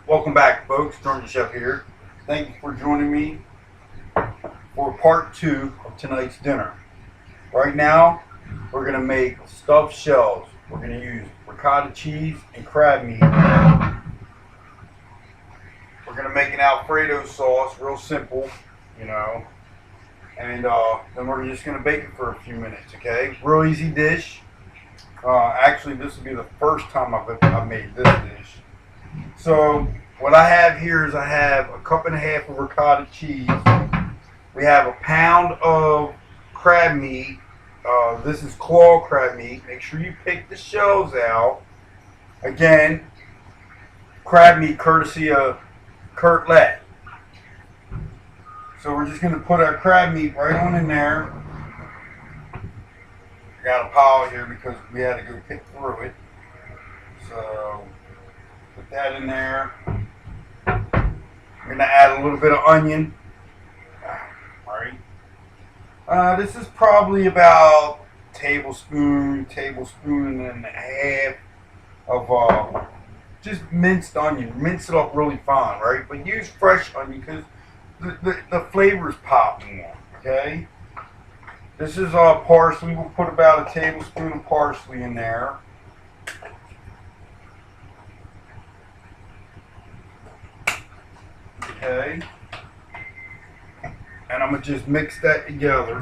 Welcome back, folks. Drunken Chef here. Thank you for joining me for part two of tonight's dinner. Right now, we're going to make stuffed shells. We're going to use ricotta cheese and crab meat. We're going to make an Alfredo sauce, real simple, you know, and then we're just going to bake it for a few minutes, okay? Real easy dish. Actually, this will be the first time I've made this dish. So what I have here is I have a cup and a half of ricotta cheese. We have a pound of crab meat. This is claw crab meat. Make sure you pick the shells out. Again, crab meat courtesy of Kurt Lett. So we're just going to put our crab meat right on in there. I got a pile here because we had to go pick through it. So put that in there. We're going to add a little bit of onion. Alright. This is probably about tablespoon and a half of just minced onion. Mince it up really fine, right? But use fresh onion because the flavors pop more, okay? This is parsley. We'll put about a tablespoon of parsley in there. Okay. And I'm going to just mix that together.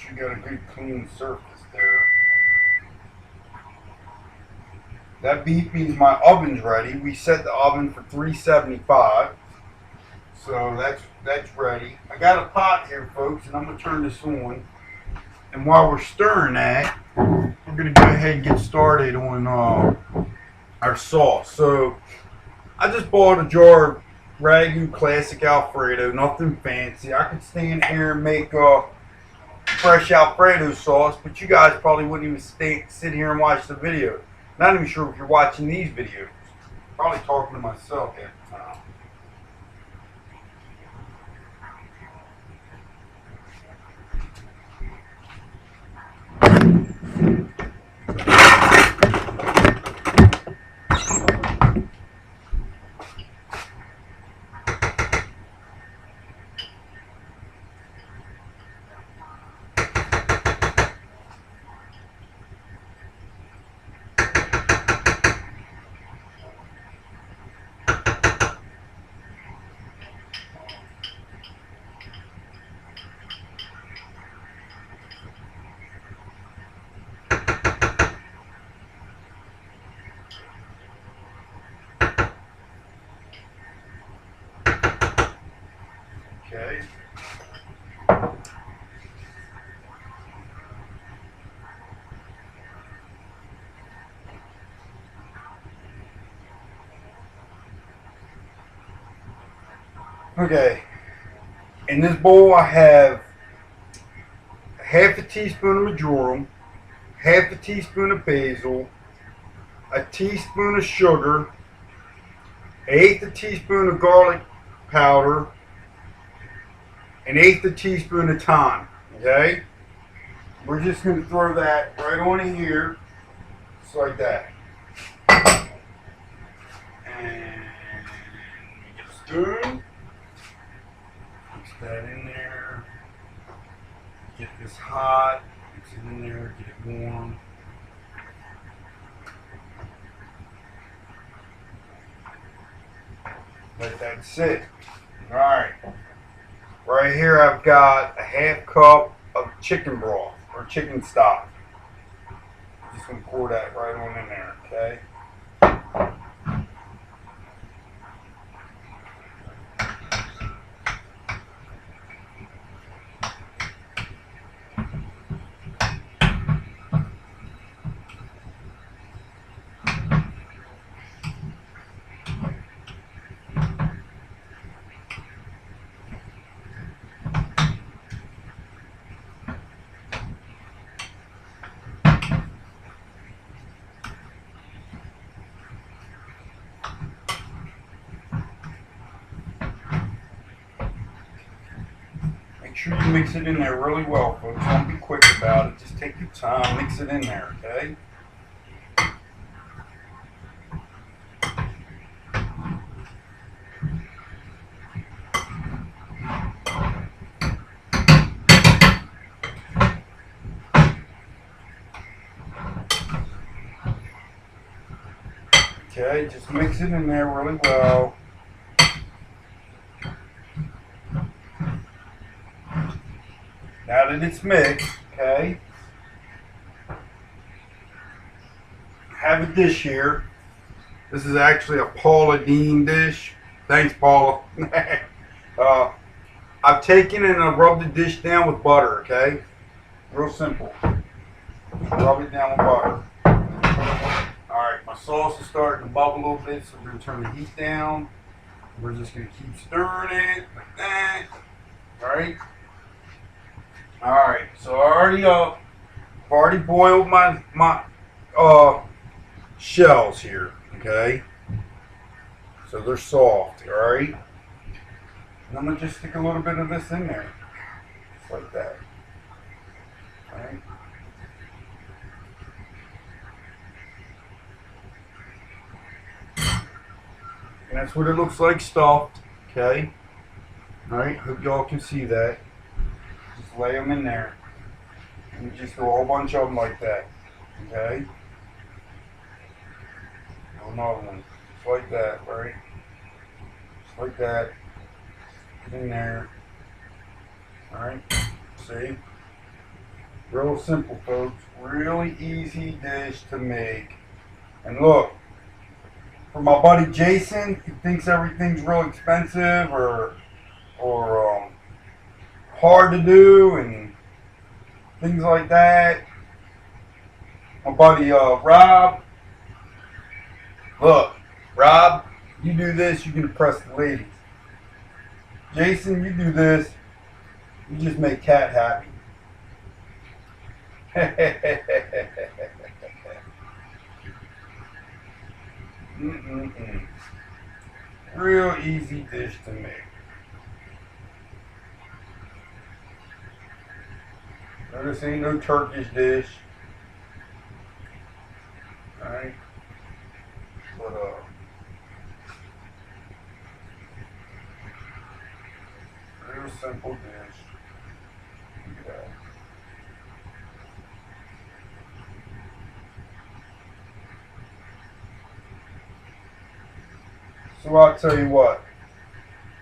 You got a good clean surface there. That beef means my oven's ready. We set the oven for 375. So that's ready. I got a pot here, folks, and I'm going to turn this on. And while we're stirring that, we're going to go ahead and get started on our sauce. So I just bought a jar of Ragu Classic Alfredo, nothing fancy. I could stand here and make fresh Alfredo sauce, but you guys probably wouldn't even sit here and watch the video. Not even sure if you're watching these videos. Probably talking to myself at the time. Okay. Okay. In this bowl I have half a teaspoon of marjoram, half a teaspoon of basil, a teaspoon of sugar, an eighth a teaspoon of garlic powder, an eighth a teaspoon of thyme. Okay? We're just going to throw that right on in here, just like that. And get a spoon, mix that in there, get this hot, mix it in there, get it warm. Let that sit. Alright. Right here I've got a half cup of chicken broth or chicken stock. Just gonna pour that right on in there, okay? sure you mix it in there really well, folks. Don't be quick about it. Just take your time, mix it in there, okay? Okay, just mix it in there really well. Now that it's mixed, okay, have a dish here. This is actually a Paula Deen dish. Thanks, Paula. I've taken and I've rubbed the dish down with butter, okay? Real simple. Rub it down with butter. Alright, my sauce is starting to bubble a little bit, so we're going to turn the heat down. We're just going to keep stirring it like that. Alright? Alright, so I've already boiled my shells here, okay? So they're soft, alright? And I'm going to just stick a little bit of this in there. Just like that. Alright? And that's what it looks like stuffed, okay? Alright, hope y'all can see that. Just lay them in there. And just throw a whole bunch of them like that, okay? Another one, just like that, right? Just like that. Get in there. Alright, see? Real simple, folks. Really easy dish to make. And look, for my buddy Jason, who thinks everything's real expensive or hard to do and things like that. My buddy Rob, look, Rob, you do this, you can impress the ladies. Jason, you do this, you just make Cat happy. Real easy dish to make. Now, this ain't no Turkish dish. Alright? But, real simple dish. Okay. So I'll tell you what,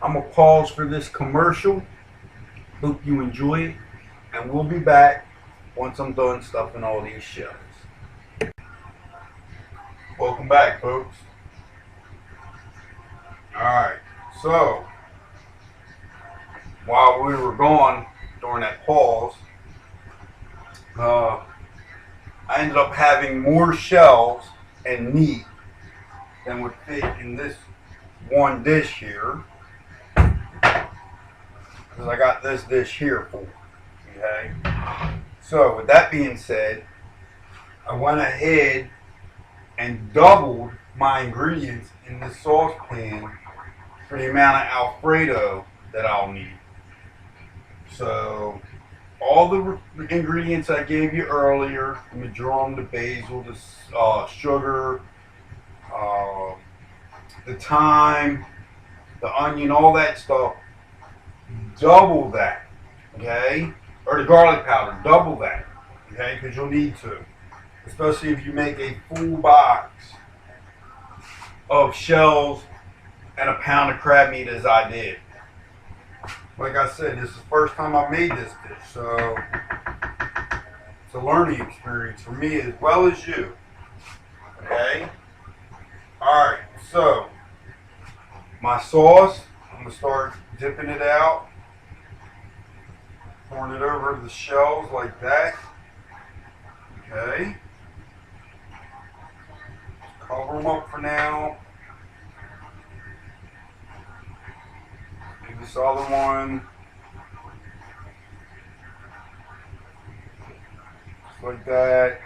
I'm going to pause for this commercial. Hope you enjoy it. And we'll be back once I'm done stuffing all these shells. Welcome back, folks. Alright, so while we were gone during that pause, I ended up having more shells and meat than would fit in this one dish here, because I got this dish here for. Okay. So with that being said, I went ahead and doubled my ingredients in the saucepan for the amount of Alfredo that I'll need. So all the ingredients I gave you earlier, the marjoram, the basil, the sugar, the thyme, the onion, all that stuff, double that, okay? Or the garlic powder, double that, okay? Because you'll need to, especially if you make a full box of shells and a pound of crab meat as I did. Like I said, this is the first time I made this dish, so it's a learning experience for me as well as you, okay? Alright, so my sauce, I'm going to start dipping it out. Pouring it over the shells like that. Okay. Cover them up for now. Do this other one. Just like that.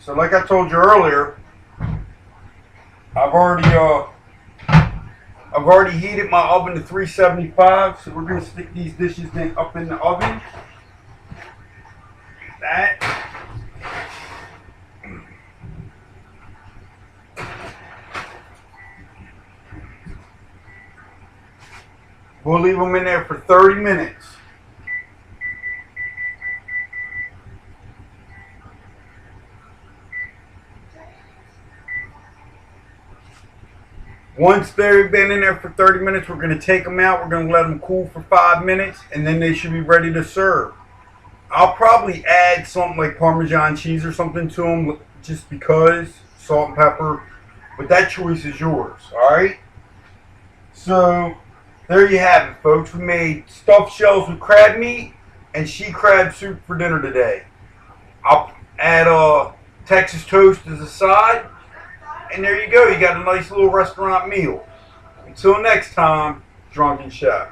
So like I told you earlier, I've already heated my oven to 375. So we're gonna stick these dishes up in the oven. That. We'll leave them in there for 30 minutes. Once they've been in there for 30 minutes, we're going to take them out. We're going to let them cool for 5 minutes, and then they should be ready to serve. I'll probably add something like Parmesan cheese or something to them just because, salt and pepper. But that choice is yours, all right? So there you have it, folks. We made stuffed shells with crab meat and she crab soup for dinner today. I'll add Texas toast as a side. And there you go. You got a nice little restaurant meal. Until next time, Drunken Chef.